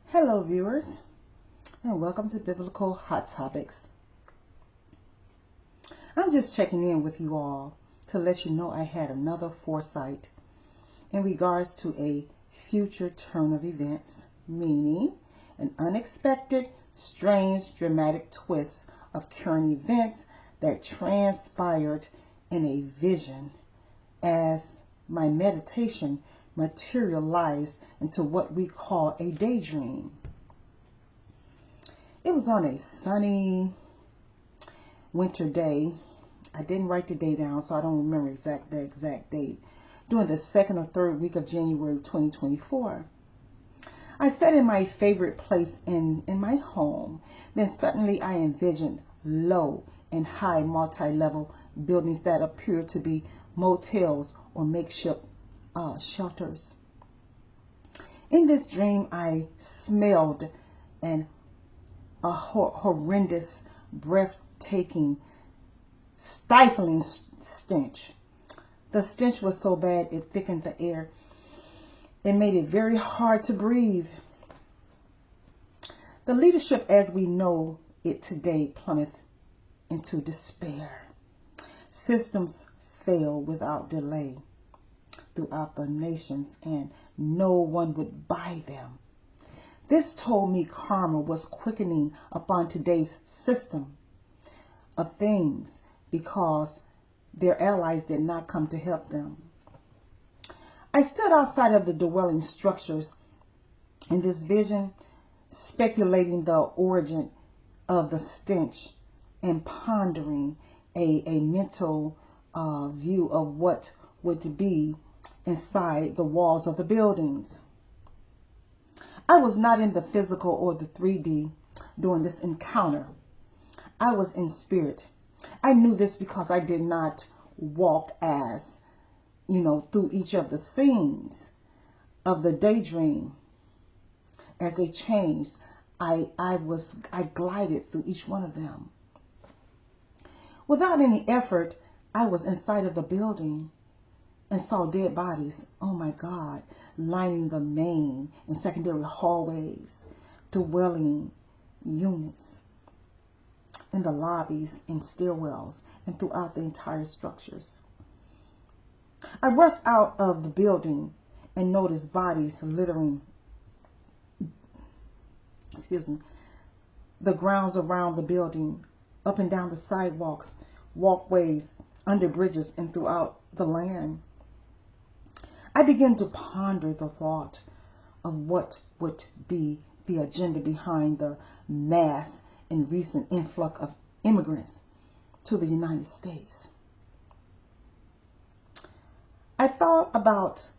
Hello viewers, and welcome to Biblical Hot Topics. I'm just checking in with you all to let you know I had another foresight in regards to a future turn of events, meaning an unexpected, strange, dramatic twist of current events that transpired in a vision as my meditation materialized into what we call a daydream. It was on a sunny winter day. I didn't write the day down, so I don't remember the exact date. During the second or third week of January 2024. I sat in my favorite place in my home. Then suddenly I envisioned low and high multi-level buildings that appeared to be motels or makeshift shelters. In this dream, I smelled a horrendous, breathtaking, stifling stench. The stench was so bad it thickened the air. It made it very hard to breathe. The leadership as we know it today plummeted into despair. Systems fail without delay throughout the nations, and no one would buy them. This told me karma was quickening upon today's system of things because their allies did not come to help them. I stood outside of the dwelling structures in this vision, speculating the origin of the stench and pondering a mental view of what would be inside the walls of the buildings. I was not in the physical or the 3D during this encounter. I was in spirit. I knew this because I did not walk through each of the scenes of the daydream as they changed. I glided through each one of them. Without any effort, I was inside of the building and saw dead bodies, oh my God, lining the main and secondary hallways, dwelling units, in the lobbies and stairwells, and throughout the entire structures. I rushed out of the building and noticed bodies littering, the grounds around the building, up and down the sidewalks, walkways, under bridges, and throughout the land. I began to ponder the thought of what would be the agenda behind the mass and recent influx of immigrants to the United States. I thought about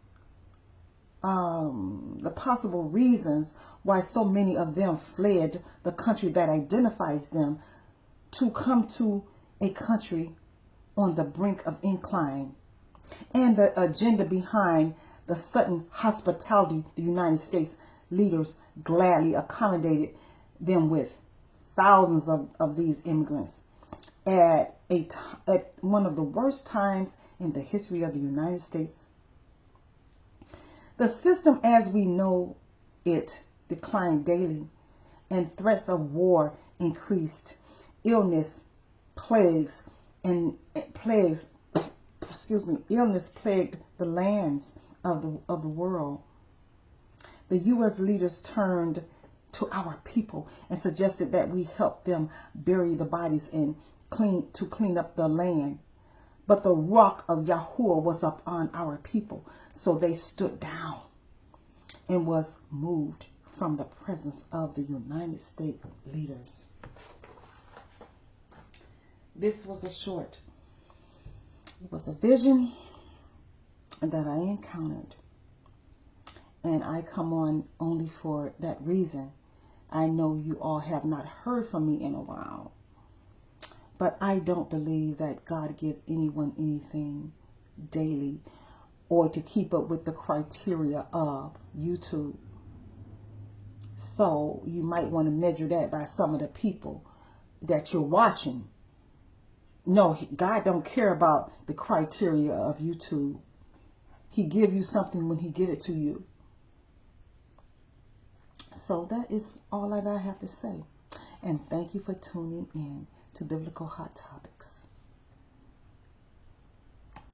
the possible reasons why so many of them fled the country that identifies them to come to a country on the brink of incline, and the agenda behind the sudden hospitality the United States leaders gladly accommodated them with. Thousands of these immigrants at one of the worst times in the history of the United States. The system as we know it declined daily, and threats of war increased. Illness plagued the lands of the world. The U.S. leaders turned to our people and suggested that we help them bury the bodies and clean up the land. But the rock of Yahuwah was upon our people, so they stood down and was moved from the presence of the United States leaders. This was it was a vision that I encountered, and I come on only for that reason. I know you all have not heard from me in a while, but I don't believe that God give anyone anything daily or to keep up with the criteria of YouTube. So you might want to measure that by some of the people that you're watching. No, God don't care about the criteria of YouTube. He give you something when he get it to you. So that is all that I have to say. And thank you for tuning in to Biblical Hot Topics.